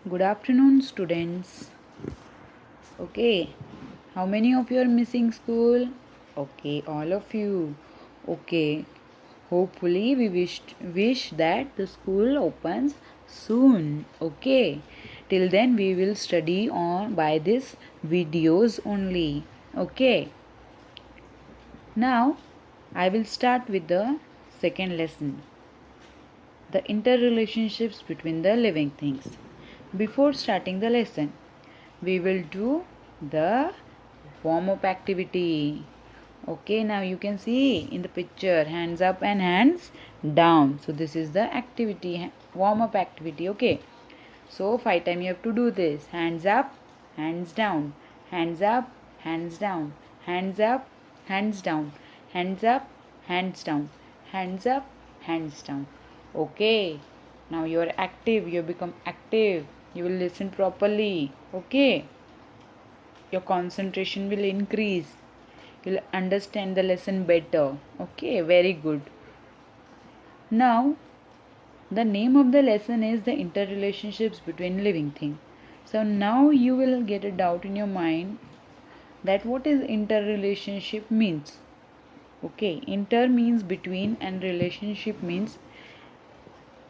Good afternoon, students. Okay, how many of you are missing school? Okay, all of you. Okay, hopefully we wish that the school opens soon. Okay, till then we will study on by this videos only. Okay, now I will start with the second lesson. The interrelationships between the living things. Before starting the lesson, we will do the warm up activity. Okay, now you can see in the picture hands up and hands down. So this is the activity, warm up activity. Okay, so 5 times you have to do this: hands up, hands down, hands up, hands down, hands up, hands down, hands up, hands down, hands up, hands down. Okay, now you are active, you become active, you will listen properly. Okay, your concentration will increase, you'll understand the lesson better. Okay, very good. Now the name of the lesson is the interrelationships between living things. So now you will get a doubt in your mind that what is interrelationship means. Okay, inter means between and relationship means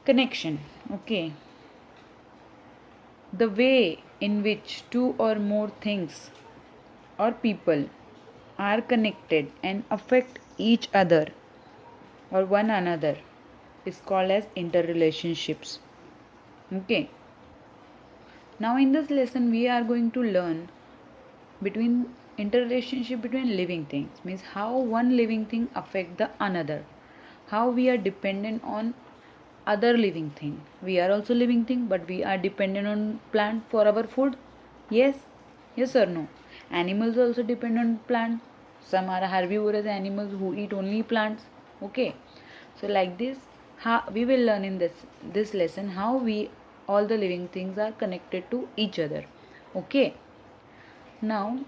connection. Okay, the way in which two or more things or people are connected and affect each other or one another is called as interrelationships. Okay, now in this lesson we are going to learn between interrelationship between living things, means how one living thing affect the another, how we are dependent on other living thing. We are also living thing, but we are dependent on plant for our food. Yes or no? Animals also depend on plant. Some are herbivorous animals who eat only plants. Okay, so like this, how we will learn in this lesson how we all the living things are connected to each other. Okay, now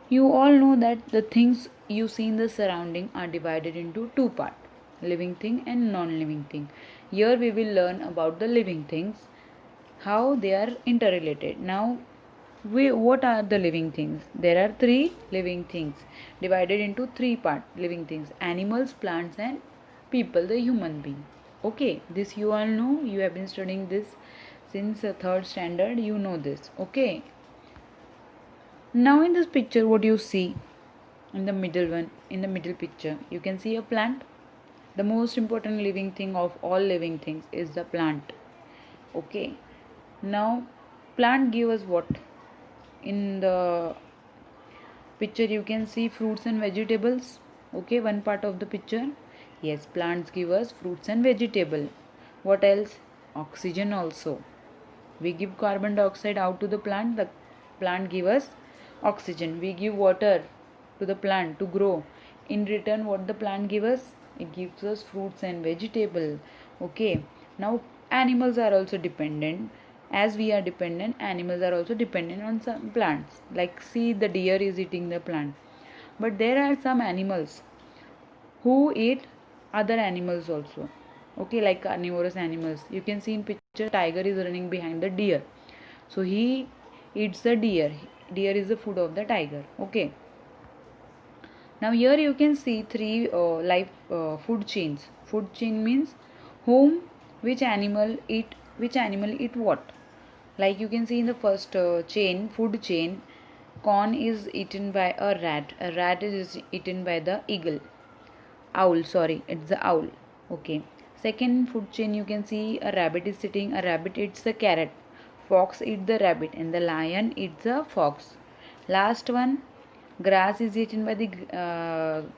you all know that the things you see in the surrounding are divided into two parts: living thing and non-living thing. Here we will learn about the living things, how they are interrelated. Now what are the living things? There are three living things divided into three parts: living things, animals, plants, and people, the human being. Okay, this you all know, you have been studying this since third standard, you know this. Okay, now in this picture what you see in the middle one, in the middle picture you can see a plant. The most important living thing of all living things is the plant. Okay, now plant give us what? In the picture you can see fruits and vegetables. Okay, one part of the picture. Yes, plants give us fruits and vegetable. What else? Oxygen also. We give carbon dioxide out to the plant give us oxygen. We give water to the plant to grow. In return, what the plant give us? It gives us fruits and vegetable. Okay, now animals are also dependent. As we are dependent, animals are also dependent on some plants. Like see, the deer is eating the plant. But there are some animals who eat other animals also. Okay, like carnivorous animals. You can see in picture tiger is running behind the deer. So he eats the deer. Deer is the food of the tiger. Okay. Now here you can see three life food chains. Food chain means whom, which animal eat what. Like you can see in the first chain, food chain, corn is eaten by a rat. A rat is eaten by the eagle. Owl, sorry, it's the owl. Okay. Second food chain you can see a rabbit is sitting. A rabbit eats the carrot. Fox eats the rabbit and the lion eats the fox. Last one, grass is eaten by the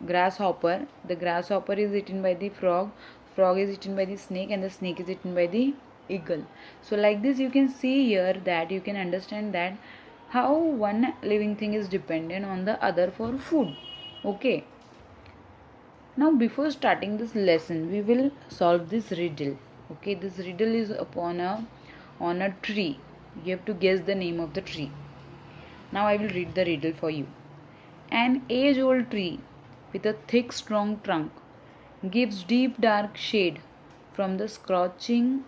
grasshopper. The grasshopper is eaten by the frog. Frog is eaten by the snake and the snake is eaten by the eagle. So like this you can see here that you can understand that how one living thing is dependent on the other for food. Okay. Now before starting this lesson we will solve this riddle. Okay, this riddle is upon a tree. You have to guess the name of the tree. Now I will read the riddle for you. An age-old tree with a thick strong trunk gives deep dark shade from the scorching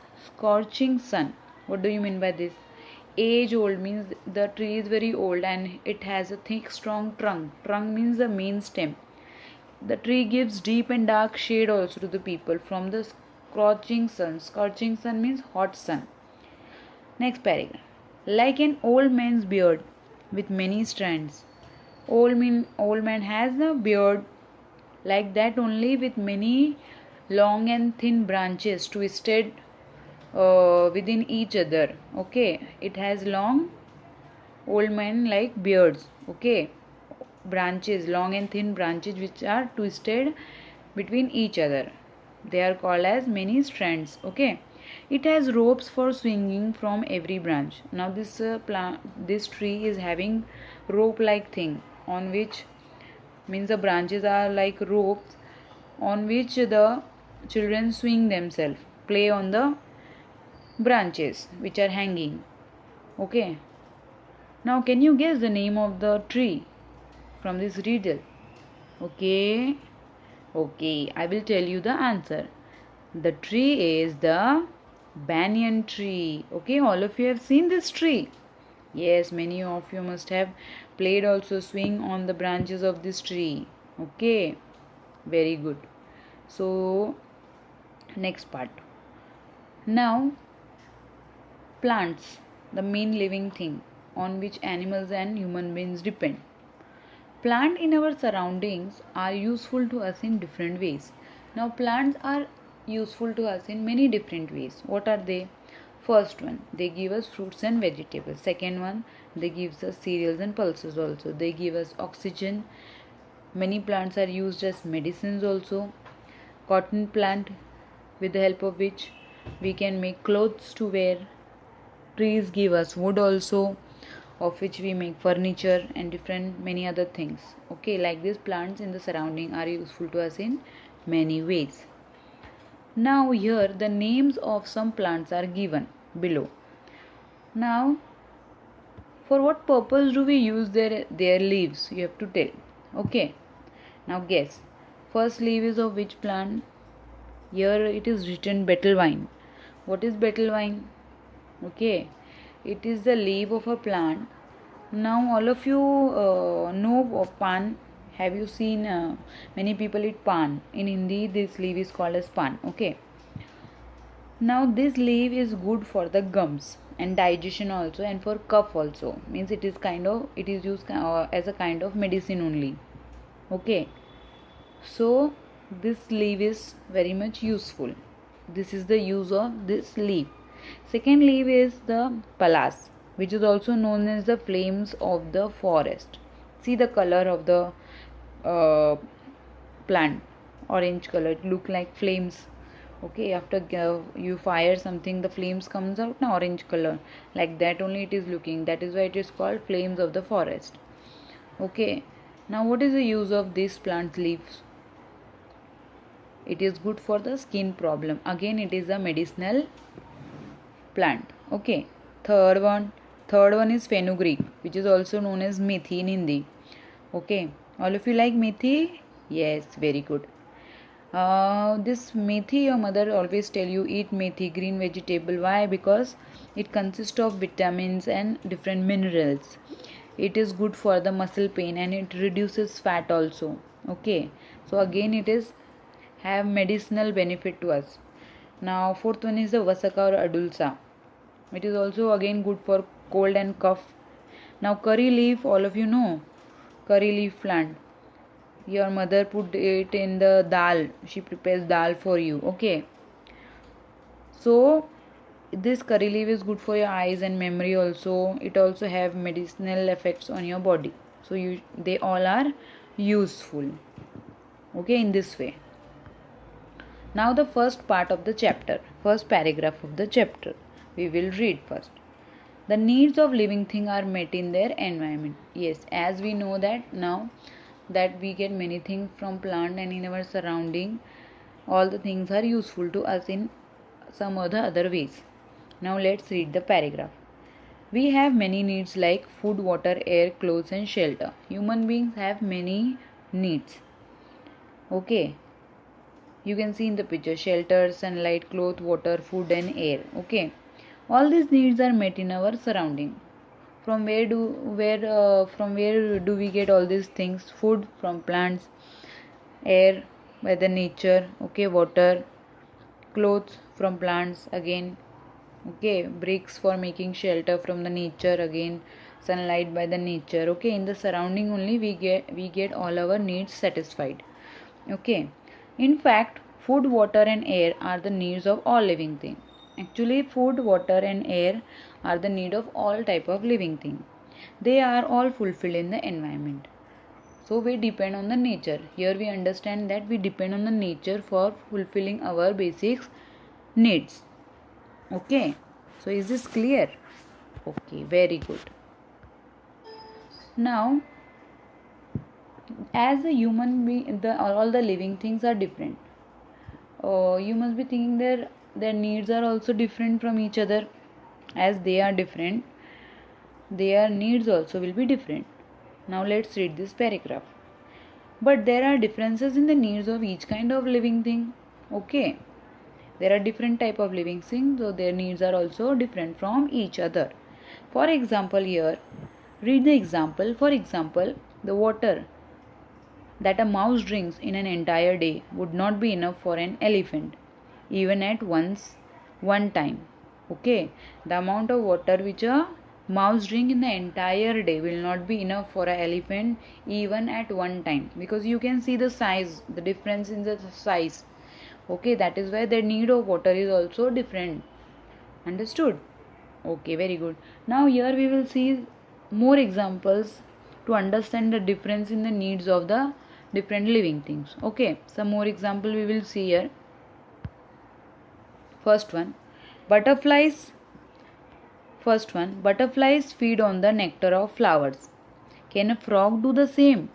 sun. What do you mean by this? age old means the tree is very old and it has a thick strong trunk means the main stem. The tree gives deep and dark shade also to the people from the scorching sun means hot sun. Next paragraph. Like an old man's beard with many strands. Old man has a beard like that only with many long and thin branches twisted within each other. Okay, it has long old man like beards. Okay, branches, long and thin branches which are twisted between each other. They are called as many strands. Okay, it has ropes for swinging from every branch. Now this tree is having rope like thing on which means the branches are like ropes on which the children swing themselves, play on the branches which are hanging. Okay, now can you guess the name of the tree from this riddle? Okay, I will tell you the answer. The tree is the banyan tree. Okay, all of you have seen this tree. Yes, many of you must have played also swing on the branches of this tree. Okay, very good. So, next part. Now, plants, the main living thing on which animals and human beings depend. Plants in our surroundings are useful to us in different ways. Now, plants are useful to us in many different ways. What are they? First one, they give us fruits and vegetables. Second one, they give us cereals and pulses also. They give us oxygen. Many plants are used as medicines also. Cotton plant, with the help of which we can make clothes to wear. Trees give us wood also, of which we make furniture and different many other things. Okay, like these plants in the surrounding are useful to us in many ways. Now here the names of some plants are given below. Now for what purpose do we use their leaves? You have to tell. Okay, now guess. First leaf is of which plant? Here it is written betel vine. What is betel vine? Okay, it is the leaf of a plant. Now all of you know of pan. Have you seen many people eat pan? In Hindi this leaf is called as pan. Okay, now this leaf is good for the gums and digestion also, and for cough also. Means it is used as a kind of medicine only. Okay, so this leaf is very much useful. This is the use of this leaf. Second leaf is the palas, which is also known as the flames of the forest. See the color of the plant, orange color. It look like flames. Okay, after you fire something, the flames comes out now orange color. Like that only it is looking. That is why it is called flames of the forest. Okay, now what is the use of this plant leaves? It is good for the skin problem. Again, it is a medicinal plant. Okay, third one is fenugreek, which is also known as methi in Hindi. Okay, all of you like methi? Yes, very good. This methi, your mother always tell you eat methi, green vegetable. Why? Because it consists of vitamins and different minerals. It is good for the muscle pain and it reduces fat also. Okay, so again it is have medicinal benefit to us. Now fourth one is the vasaka or adulsa. It is also again good for cold and cough. Now curry leaf, all of you know curry leaf plant. Your mother put it in the dal. She prepares dal for you. Okay, so this curry leaf is good for your eyes and memory also. It also have medicinal effects on your body. So they all are useful. Okay, in this way. Now the first part of the chapter, first paragraph of the chapter, we will read first. The needs of living thing are met in their environment. Yes, as we know that now that we get many things from plant and in our surrounding, all the things are useful to us in some or the other ways. Now let's read the paragraph. We have many needs like food, water, air, clothes and shelter. Human beings have many needs. Okay, you can see in the picture shelter, sunlight, cloth, water, food and air. Okay, All these needs are met in our surrounding. From where do we get all these things? Food from plants, air by the nature, okay, water, clothes from plants again, okay, bricks for making shelter from the nature again, sunlight by the nature, okay. In the surrounding only we get all our needs satisfied, okay. In fact, food, water and air are the needs of all living thing. Actually, food, water and air are the need of all type of living thing. They are all fulfilled in the environment. So we depend on the nature. Here we understand that we depend on the nature for fulfilling our basic needs, okay. So is this clear? Okay, very good. Now, as a human being, all the living things are different. You must be thinking their needs are also different from each other. As they are different, their needs also will be different. Now let's read this paragraph. But there are differences in the needs of each kind of living thing, okay. There are different type of living things, so their needs are also different from each other. For example, here read the example. For example, the water that a mouse drinks in an entire day would not be enough for an elephant, even at one time, okay. The amount of water which a mouse drink in the entire day will not be enough for an elephant even at one time, because you can see the size, the difference in the size, okay. That is why the need of water is also different. Understood? Okay, very good. Now here we will see more examples to understand the difference in the needs of the different living things, okay. Some more example we will see here. First one, butterflies feed on the nectar of flowers. Can a frog do the same?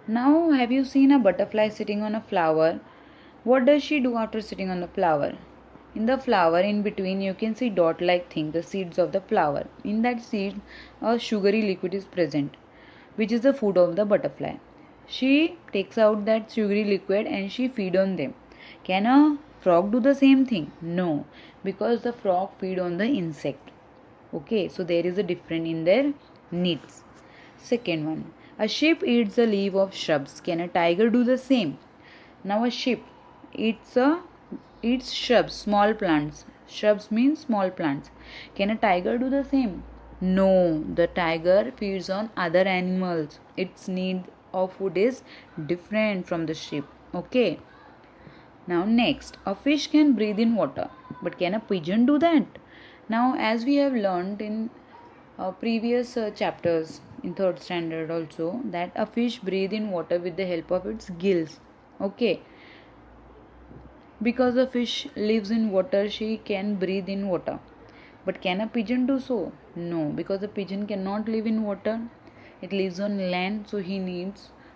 Now, have you seen a butterfly sitting on a flower? What does she do after sitting on the flower? In the flower, in between, you can see dot-like thing, the seeds of the flower. In that seed, a sugary liquid is present, which is the food of the butterfly. She takes out that sugary liquid and she feed on them. Can a frog do the same thing? No, because the frog feed on the insect. Okay, so there is a difference in their needs. Second one, a sheep eats the leaf of shrubs. Can a tiger do the same? Now a sheep eats shrubs, small plants. Shrubs means small plants. Can a tiger do the same? No, the tiger feeds on other animals. Its need of food is different from the sheep. Okay. Now next, a fish can breathe in water, but can a pigeon do that? Now, as we have learned in previous chapters in third standard also, that a fish breathe in water with the help of its gills. Okay. Because a fish lives in water, she can breathe in water. But can a pigeon do so? No, because a pigeon cannot live in water. It lives on land, so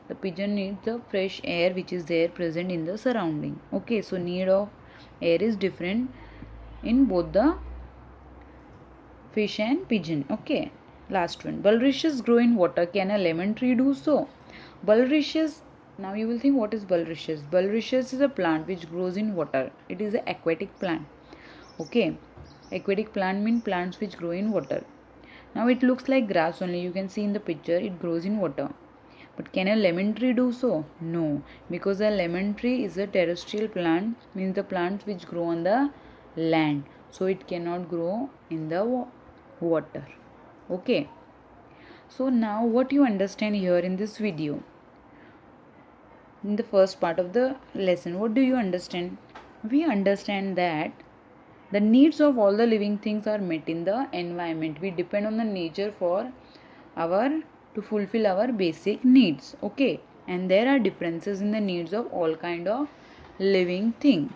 the pigeon needs the fresh air which is there present in the surrounding. Okay, so need of air is different in both the fish and pigeon. Okay, last one. Bulrushes grow in water. Can a lemon tree do so? Bulrushes. Now you will think, what is bulrushes? Bulrushes is a plant which grows in water. It is an aquatic plant. Okay, aquatic plant means plants which grow in water. Now it looks like grass only. You can see in the picture it grows in water. But can a lemon tree do so? No, because a lemon tree is a terrestrial plant, means the plants which grow on the land. So it cannot grow in the water. Okay. So now what you understand here in this video? In the first part of the lesson, what do you understand? We understand that the needs of all the living things are met in the environment. We depend on the nature to fulfill our basic needs. Okay. And there are differences in the needs of all kind of living thing.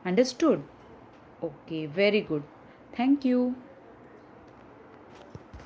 Understood? Okay, very good. Thank you.